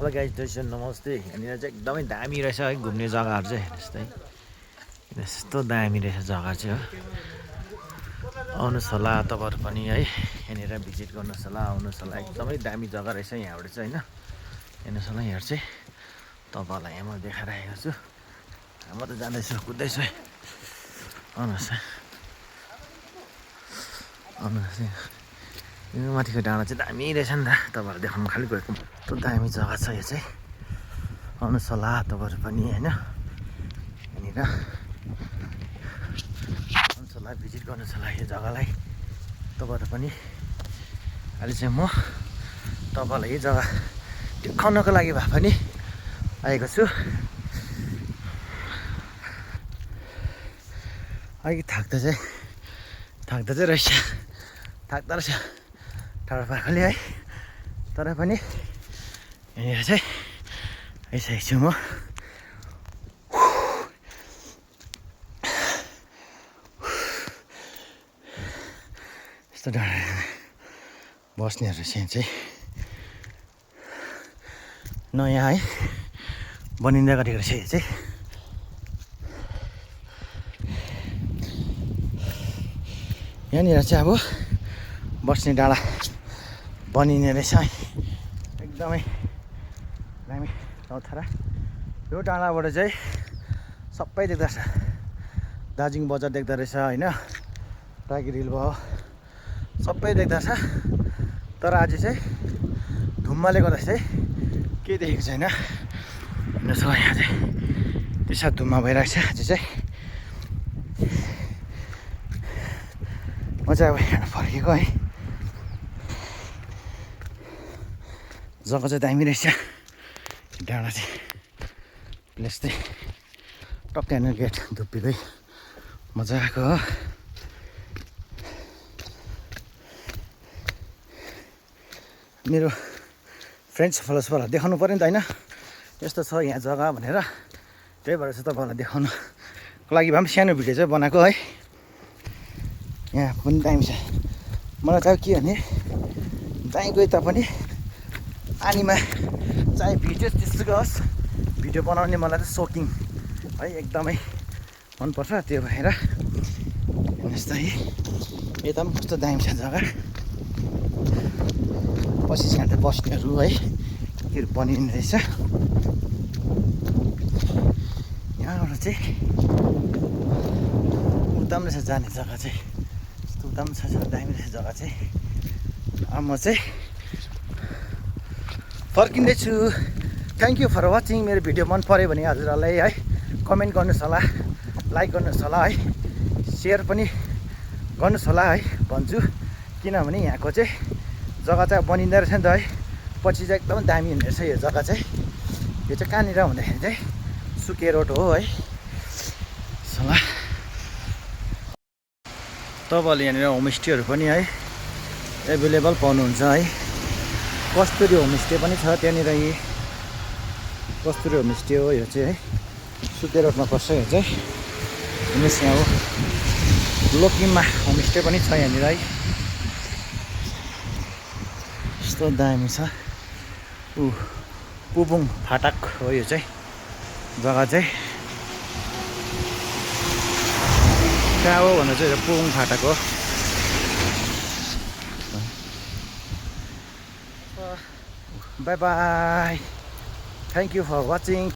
Hello guys दर्शन नमस्ते। यहाँनिर चाहिँ एकदमै दामी रहेछ है घुम्ने जग्गाहरू चाहिँ यस्तै यस्तो दामी रहेछ जग्गा चाहिँ हो। आउनुहोस् होला तपाईँहरू पनि है यहाँनिर भिजिट गर्नुहोस् होला आउनुहोस् होला एकदमै दामी जग्गा रहेछ यहाँबाट चाहिँ होइन। हेर्नुहोस् होला यहाँ चाहिँ तपाईँहरूलाई यहाँ म देखाइरहेको छु। म त जाँदैछु कुद्दैछु है। आउनुहोस् आउनुहोस् यो माथिको डाँडा चाहिँ दामी रहेछ नि त। तपाईँहरू देखाउनु खालि गएको कस्तो दामी जग्गा छ यो चाहिँ। आउनुहोस् होला तपाईँहरू पनि होइन यहाँनिर आउनुहोस् होला भिजिट गर्नुहोस् होला यो जग्गालाई तपाईँहरू पनि। अहिले चाहिँ म तपाईँलाई यो जग्गा देखाउनको लागि भए पनि आएको छु। अलिकति थाक्दा चाहिँ रहेछ थाक्दो रहेछ टाढो पाएकोले है। तर पनि यहाँनिर चाहिँ आइसकेको छु म। यस्तो डाँडा बस्नेहरू चाहिँ नयाँ है बनिँदै गरेको रहेछ यो चाहिँ। यहाँनिर चाहिँ अब बस्ने डाँडा बनिने रहेछ है एकदमै दामी चौतारा। यो डाँडाबाट चाहिँ सबै देख्दो रहेछ। दार्जिलिङ बजार देख्दो रहेछ होइन, टाइगर हिल भयो सबै देख्दो रहेछ। तर आज चाहिँ धुम्माले गर्दा चाहिँ केही देखेको छैन। हेर्नुहोस् होला यहाँ चाहिँ त्यो साथ धुम्मा भइरहेको छ आज चाहिँ। म चाहिँ अब यहाँ फर्केको है। जग्गा चाहिँ दामी रहेछ डाँडा चाहिँ प्लेस चाहिँ टक्कै हेर्नु गेट धुप्पीकै मजाको हो। मेरो फ्रेन्ड्स फलोवर्सहरूलाई देखाउनु पऱ्यो नि त होइन यस्तो छ यहाँ जग्गा भनेर। त्यही भएर चाहिँ तपाईँहरूलाई देखाउनुको लागि भए पनि सानो भिडियो चाहिँ बनाएको है। यहाँ पनि दामी छ। मलाई चाहिँ के भने जहीँ गए तापनि पानीमा चाहे भिडियो त्यस्तोको होस् भिडियो बनाउने मलाई चाहिँ सोकिङ है एकदमै मनपर्छ। त्यो भएर हेर्नुहोस् त है यता पनि कस्तो दामी छ जग्गा। पछि यहाँ त बस्नेहरू है के बनिने रहेछ। यहाँबाट चाहिँ उता पनि रहेछ जाने जग्गा चाहिँ यस्तो उता पनि छ दामी रहेछ जग्गा चाहिँ। अब म चाहिँ फर्किँदैछु। Thank you for watching. मेरो भिडियो मन पऱ्यो भने हजुरहरूलाई है कमेन्ट गर्नुहोस् होला, लाइक गर्नुहोस् होला है, सेयर पनि गर्नुहोस् होला है भन्छु। किनभने यहाँको चाहिँ जग्गा चाहिँ बनिँदो रहेछ नि त है। पछि चाहिँ एकदम दामी हुने रहेछ यो जग्गा चाहिँ। यो चाहिँ कहाँनिर भन्दाखेरि चाहिँ सुके रोड हो है। सल्लाह तपाईँहरूले यहाँनिर होमस्टेहरू पनि है एभाइलेबल पाउनुहुन्छ है। कस्तुरी होमस्टे पनि छ त्यहाँनिर। यी कस्तुरी होमस्टे हो यो चाहिँ है। सुके रोडमा पर्छ यो चाहिँ। हेर्नुहोस् यहाँ हो लोकिममा होमस्टे पनि छ यहाँनिर है। यस्तो दामी छ। पुबुङ फाटक हो यो चाहिँ जग्गा चाहिँ। कहाँ हो भन्दा चाहिँ पुबुङ फाटक हो। Bye bye. Thank you for watching.